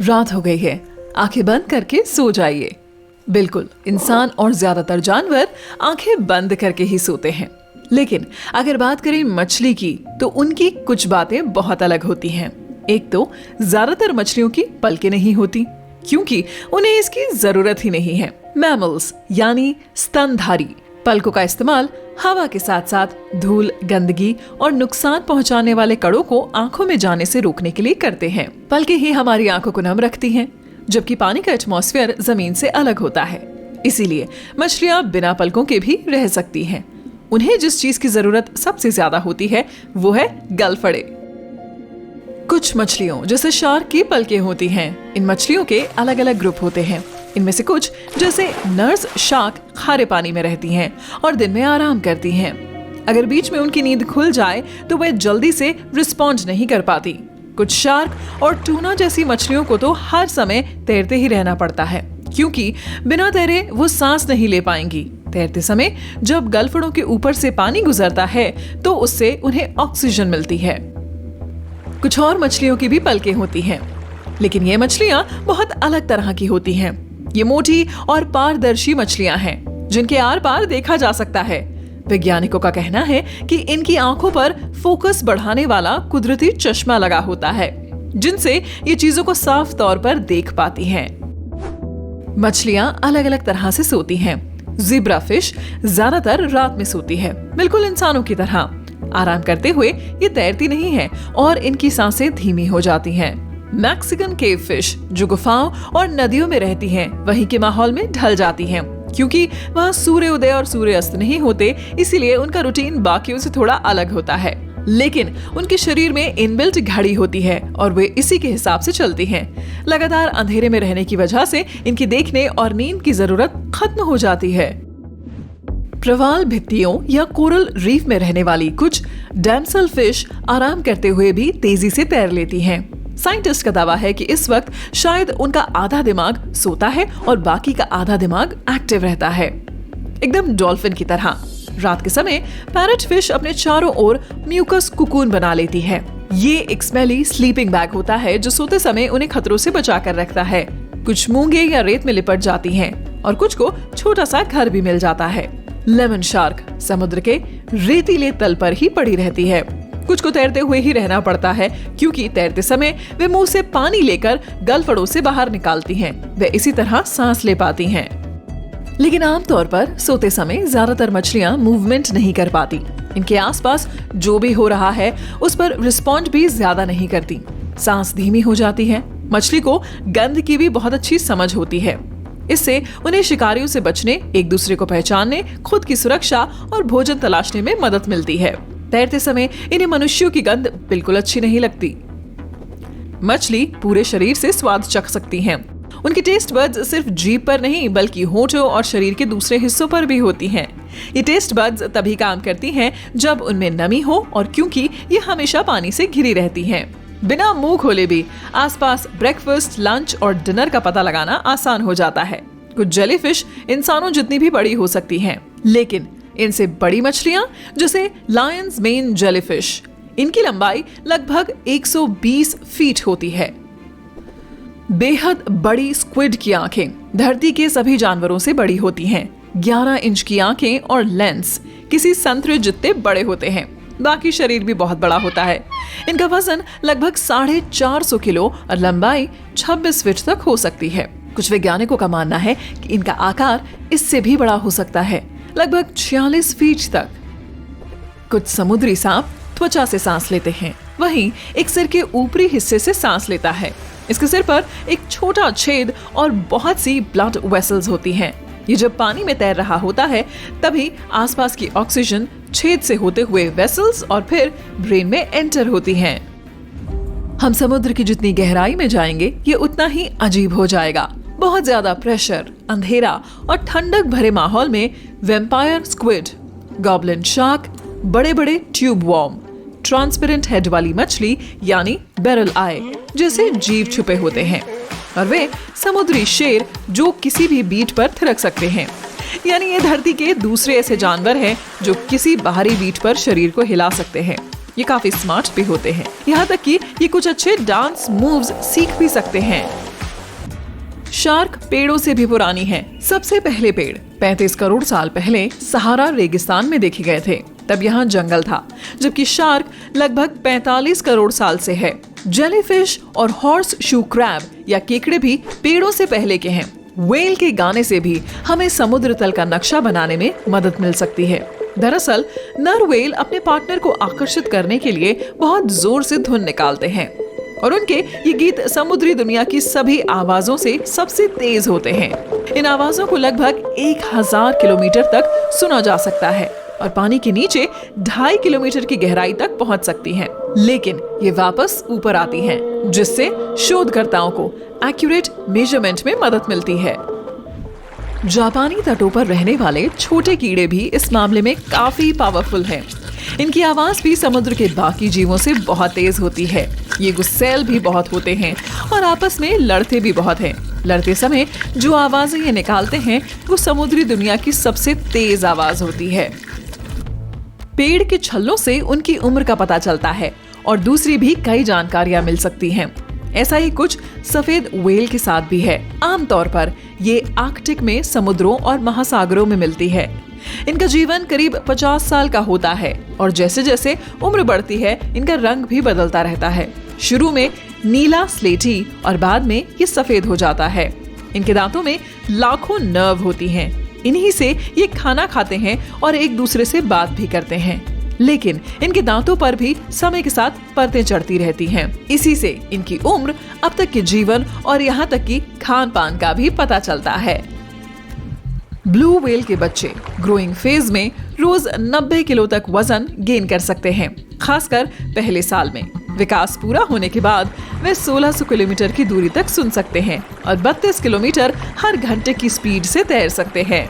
रात हो गई है, आंखें बंद करके सो जाइए। बिल्कुल, इंसान और ज्यादातर जानवर आंखें बंद करके ही सोते हैं। लेकिन अगर बात करें मछली की, तो उनकी कुछ बातें बहुत अलग होती हैं। एक तो ज्यादातर मछलियों की पलकें नहीं होती, क्योंकि उन्हें इसकी जरूरत ही नहीं है। मैमल्स यानी स्तनधारी पलकों का इस्तेमाल हवा के साथ साथ धूल, गंदगी और नुकसान पहुंचाने वाले कणों को आंखों में जाने से रोकने के लिए करते हैं। पलकें ही हमारी आंखों को नम रखती हैं, जबकि पानी का एटमॉस्फेयर जमीन से अलग होता है। इसीलिए मछलियां बिना पलकों के भी रह सकती हैं। उन्हें जिस चीज की जरूरत सबसे ज्यादा होती है वो है गलफड़े। कुछ मछलियों जैसे शार्क की पलकें होती हैं। इन मछलियों के अलग अलग ग्रुप होते हैं। इनमें से कुछ जैसे नर्स शार्क खारे पानी में रहती हैं और दिन में आराम करती हैं। अगर बीच में उनकी नींद खुल जाए तो वह जल्दी से रिस्पॉन्ड नहीं कर पाती। कुछ शार्क और टूना जैसी मछलियों को तो हर समय तैरते ही रहना पड़ता है, क्योंकि बिना तैरे वो सांस नहीं ले पाएंगी। तैरते समय जब गलफड़ों के ऊपर से पानी गुजरता है तो उससे उन्हें ऑक्सीजन मिलती है। कुछ और मछलियों की भी पलकें होती हैं, लेकिन ये मछलियां बहुत अलग तरह की होती हैं। ये मोटी और पारदर्शी मछलियां हैं, जिनके आर पार देखा जा सकता है। वैज्ञानिकों का कहना है कि इनकी आंखों पर फोकस बढ़ाने वाला कुदरती चश्मा लगा होता है, जिनसे ये चीजों को साफ तौर पर देख पाती हैं। मछलियां अलग अलग तरह से सोती हैं। ज़ीब्रा फिश ज्यादातर रात में सोती है, बिल्कुल इंसानों की तरह। आराम करते हुए ये तैरती नहीं है और इनकी सांसें धीमी हो जाती हैं। मैक्सिकन केव फिश जो गुफाओं और नदियों में रहती हैं, वहीं के माहौल में ढल जाती हैं, क्योंकि वहाँ सूर्योदय और सूर्यास्त नहीं होते, इसीलिए उनका रूटीन बाकियों से थोड़ा अलग होता है। लेकिन उनके शरीर में इनबिल्ट घड़ी होती है और वे इसी के हिसाब से चलती हैं। लगातार अंधेरे में रहने की वजह से इनकी देखने और नींद की जरूरत खत्म हो जाती है। प्रवाल भित्तियों या कोरल रीफ में रहने वाली कुछ डैमसेल फिश आराम करते हुए भी तेजी से तैर लेती हैं। साइंटिस्ट का दावा है कि इस वक्त शायद उनका आधा दिमाग सोता है और बाकी का आधा दिमाग एक्टिव रहता है, एकदम डॉल्फिन की तरह। रात के समय पैरट फिश अपने चारों ओर म्यूकस कुकून बना लेती है। ये एक स्मेली स्लीपिंग बैग होता है जो सोते समय उन्हें खतरों से बचा कर रखता है। कुछ मूंगे या रेत में लिपट जाती हैं और कुछ को छोटा सा घर भी मिल जाता है। लेमन शार्क समुद्र के रेतीले तल पर ही पड़ी रहती है। कुछ को तैरते हुए ही रहना पड़ता है, क्योंकि तैरते समय वे मुंह से पानी लेकर गलफड़ों से बाहर निकालती हैं। वे इसी तरह सांस ले पाती हैं। लेकिन आमतौर पर सोते समय ज्यादातर मछलियां मूवमेंट नहीं कर पाती। इनके आसपास जो भी हो रहा है उस पर रिस्पॉन्ड भी ज्यादा नहीं करती। सांस धीमी हो जाती है। मछली को गंध की भी बहुत अच्छी समझ होती है। इससे उन्हें शिकारियों से बचने, एक दूसरे को पहचानने, खुद की सुरक्षा और भोजन तलाशने में मदद मिलती है। तैरते समय इन्हें मनुष्यों की गंध बिल्कुल अच्छी नहीं लगती। मछली पूरे शरीर से स्वाद चख सकती हैं। उनकी टेस्ट बड्स सिर्फ जीभ पर नहीं बल्कि होठों और शरीर के दूसरे हिस्सों पर भी होती हैं। ये टेस्ट बड्स तभी काम करती हैं जब उनमें नमी हो और क्योंकि ये हमेशा पानी से घिरी रहती हैं। बिना मुंह खोले भी आसपास ब्रेकफास्ट, लंच और डिनर का पता लगाना आसान हो जाता है। कुछ जेलीफिश इंसानों जितनी भी बड़ी हो सकती हैं, लेकिन इनसे बड़ी मछलियां जैसे लायंस मेन जेलीफिश, इनकी लंबाई लगभग 120 फीट होती है। बेहद बड़ी स्क्विड की आंखें धरती के सभी जानवरों से बड़ी होती हैं। 11 इंच की आंखें और लेंस किसी संतरे जितने बड़े होते हैं। बाकी शरीर भी बहुत बड़ा होता है। इनका वजन लगभग 450 किलो और लंबाई 26 फीट तक हो सकती है। कुछ वैज्ञानिकों का मानना है कि इनका आकार इससे भी बड़ा हो सकता है, लगभग 46 फीट तक। कुछ समुद्री सांप त्वचा से सांस लेते हैं, वहीं एक सिर के ऊपरी हिस्से से सांस लेता है। इसके सिर पर एक छोटा छेद और बहुत सी ब्लड वेसल्स होती हैं। ये जब पानी में तैर रहा होता है तभी आसपास की ऑक्सीजन छेद से होते हुए वेसल्स और फिर ब्रेन में एंटर होती हैं। हम समुद्र की जितनी गहराई में जाएंगे ये उतना ही अजीब हो जाएगा। बहुत ज्यादा प्रेशर, अंधेरा और ठंडक भरे माहौल में वैम्पायर स्क्विड, गॉबलिन शार्क, बड़े बड़े ट्यूब वॉर्म, ट्रांसपेरेंट हेड वाली मछली यानी बैरल आई जैसे जीव छुपे होते हैं, और वे समुद्री शेर जो किसी भी बीट पर थिरक सकते हैं। यानी ये धरती के दूसरे ऐसे जानवर हैं जो किसी बाहरी बीट पर शरीर को हिला सकते हैं। ये काफी स्मार्ट भी होते हैं, यहाँ तक कि ये कुछ अच्छे डांस मूव्स सीख भी सकते हैं। शार्क पेड़ों से भी पुरानी है। सबसे पहले पेड़ 35 करोड़ साल पहले सहारा रेगिस्तान में देखे गए थे। तब यहाँ जंगल था, जबकि शार्क लगभग 45 करोड़ साल से है। जेलीफिश और हॉर्स शू क्रैब या केकड़े भी पेड़ों से पहले के हैं। व्हेल के गाने से भी हमें समुद्र तल का नक्शा बनाने में मदद मिल सकती है। दरअसल नर व्हेल अपने पार्टनर को आकर्षित करने के लिए बहुत जोर से धुन निकालते हैं और उनके ये गीत समुद्री दुनिया की सभी आवाजों से सबसे तेज होते हैं। इन आवाजों को लगभग 1000 किलोमीटर तक सुना जा सकता है और पानी के नीचे 2.5 किलोमीटर की गहराई तक पहुंच सकती हैं। लेकिन ये वापस ऊपर आती हैं, जिससे शोधकर्ताओं को एक्यूरेट मेजरमेंट में मदद मिलती है। जापानी तटों पर रहने वाले छोटे कीड़े भी इस मामले में काफी पावरफुल हैं। इनकी आवाज भी समुद्र के बाकी जीवों से बहुत तेज होती है। ये गुस्सैल भी बहुत होते हैं और आपस में लड़ते भी बहुत हैं। लड़ते समय जो आवाजें ये निकालते हैं वो समुद्री दुनिया की सबसे तेज आवाज होती है। पेड़ के छल्लों से उनकी उम्र का पता चलता है और दूसरी भी कई जानकारियां मिल सकती हैं। ऐसा ही कुछ सफेद व्हेल के साथ भी है। आमतौर पर ये आर्कटिक में समुद्रों और महासागरों में मिलती है। इनका जीवन करीब 50 साल का होता है और जैसे जैसे उम्र बढ़ती है इनका रंग भी बदलता रहता है। शुरू में नीला स्लेटी और बाद में ये सफेद हो जाता है। इनके दांतों में लाखों नर्व होती हैं। इन्हीं से ये खाना खाते हैं और एक दूसरे से बात भी करते हैं। लेकिन इनके दांतों पर भी समय के साथ परतें चढ़ती रहती हैं। इसी से इनकी उम्र, अब तक के जीवन और यहाँ तक कि खान पान का भी पता चलता है। ब्लू व्हेल के बच्चे ग्रोइंग फेज में रोज 90 किलो तक वजन गेन कर सकते हैं, खासकर पहले साल में। विकास पूरा होने के बाद वे 1600 किलोमीटर की दूरी तक सुन सकते हैं और 32 किलोमीटर हर घंटे की स्पीड से तैर सकते हैं।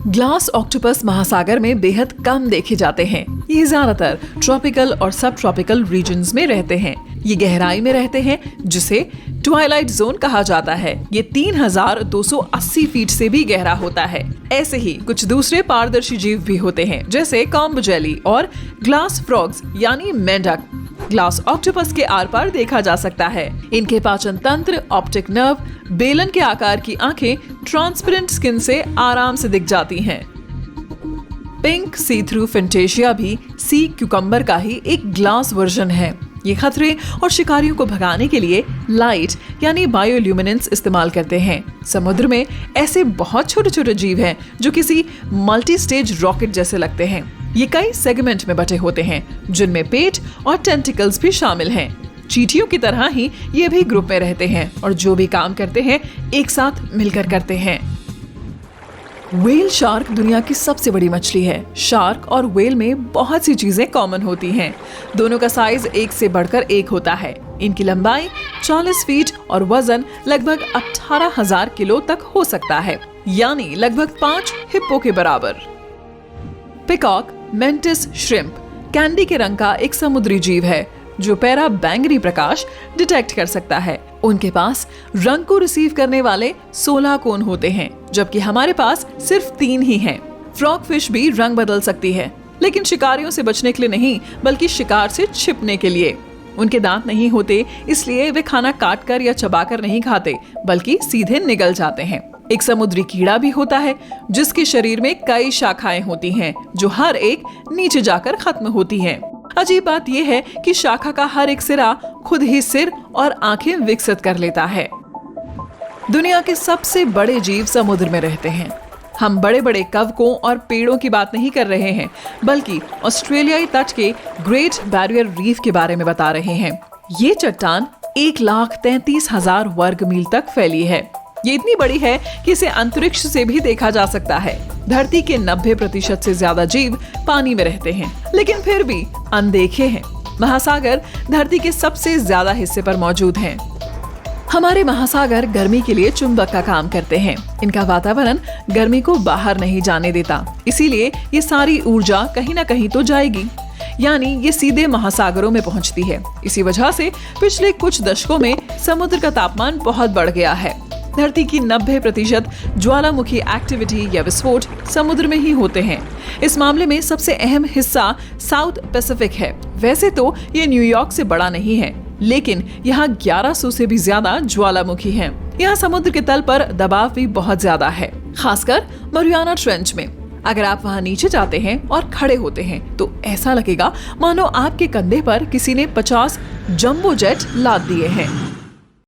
ग्लास ऑक्टोपस महासागर में बेहद कम देखे जाते हैं। ये ज्यादातर ट्रॉपिकल और सब ट्रॉपिकल रीजन्स में रहते हैं। ये गहराई में रहते हैं, जिसे ट्वाइलाइट जोन कहा जाता है। ये 3280 फीट से भी गहरा होता है। ऐसे ही कुछ दूसरे पारदर्शी जीव भी होते हैं, जैसे कॉम्ब जेली और ग्लास फ्रॉग्स यानी मेंढक ग्लास ऑक्टोपस के आर पार देखा जा सकता है। इनके पाचन तंत्र, ऑप्टिक नर्व, बेलन के आकार की आंखें ट्रांसपेरेंट स्किन से आराम से दिख जाती हैं। पिंक सी थ्रू फैंटेशिया भी सी क्यूकम्बर का ही एक ग्लास वर्जन है। ये खतरे और शिकारियों को भगाने के लिए लाइट यानी बायोल्यूमिनेंस इस्तेमाल करते हैं। समुद्र में ऐसे बहुत छोटे छोटे जीव हैं जो किसी मल्टी स्टेज रॉकेट जैसे लगते हैं। ये कई सेगमेंट में बटे होते हैं, जिनमें पेट और टेंटिकल्स भी शामिल हैं। चींटियों की तरह ही ये भी ग्रुप में रहते हैं और जो भी काम करते हैं एक साथ मिलकर करते हैं। व्हेल शार्क दुनिया की सबसे बड़ी मछली है। शार्क और व्हेल में बहुत सी चीजें कॉमन होती हैं। दोनों का साइज एक से बढ़कर एक होता है। इनकी लंबाई 40 फीट और वजन लगभग 18,000 किलो तक हो सकता है, यानी लगभग 5 हिप्पो के बराबर। पिकॉक मेंटिस श्रिम्प कैंडी के रंग का एक समुद्री जीव है जो पैरा बैंगनी प्रकाश डिटेक्ट कर सकता है। उनके पास रंग को रिसीव करने वाले 16 कोन होते हैं, जबकि हमारे पास सिर्फ 3 ही हैं। फ्रॉग फिश भी रंग बदल सकती है, लेकिन शिकारियों से बचने के लिए नहीं, बल्कि शिकार से छिपने के लिए। उनके दांत नहीं होते, इसलिए वे खाना काटकर या चबाकर नहीं खाते, बल्कि सीधे निगल जाते हैं। एक समुद्री कीड़ा भी होता है, जिसके शरीर में कई शाखाएं होती हैं, जो हर एक नीचे जाकर खत्म होती हैं। अजीब बात यह है कि शाखा का हर एक सिरा खुद ही सिर और आंखें विकसित कर लेता है। दुनिया के सबसे बड़े जीव समुद्र में रहते हैं। हम बड़े बड़े कवकों और पेड़ों की बात नहीं कर रहे हैं, बल्कि ऑस्ट्रेलियाई तट के ग्रेट बैरियर रीफ के बारे में बता रहे हैं। ये चट्टान 1,33,000 वर्ग मील तक फैली है। ये इतनी बड़ी है कि इसे अंतरिक्ष से भी देखा जा सकता है। धरती के 90% से ज्यादा जीव पानी में रहते हैं, लेकिन फिर भी अनदेखे हैं। महासागर धरती के सबसे ज्यादा हिस्से पर मौजूद हैं। हमारे महासागर गर्मी के लिए चुंबक का काम करते हैं। इनका वातावरण गर्मी को बाहर नहीं जाने देता, इसीलिए ये सारी ऊर्जा कहीं ना कहीं तो जाएगी, यानी ये सीधे महासागरों में पहुंचती है। इसी वजह से पिछले कुछ दशकों में समुद्र का तापमान बहुत बढ़ गया है। धरती की 90% ज्वालामुखी एक्टिविटी या विस्फोट समुद्र में ही होते हैं। इस मामले में सबसे अहम हिस्सा साउथ पैसिफिक है। वैसे तो ये न्यूयॉर्क से बड़ा नहीं है, लेकिन यहाँ 1100 से भी ज्यादा ज्वालामुखी हैं। यहाँ समुद्र के तल पर दबाव भी बहुत ज्यादा है, खासकर मरियाना ट्रेंच में। अगर आप वहाँ नीचे जाते हैं और खड़े होते हैं तो ऐसा लगेगा मानो आपके कंधे पर किसी ने 50 जंबो जेट लाद दिए हैं।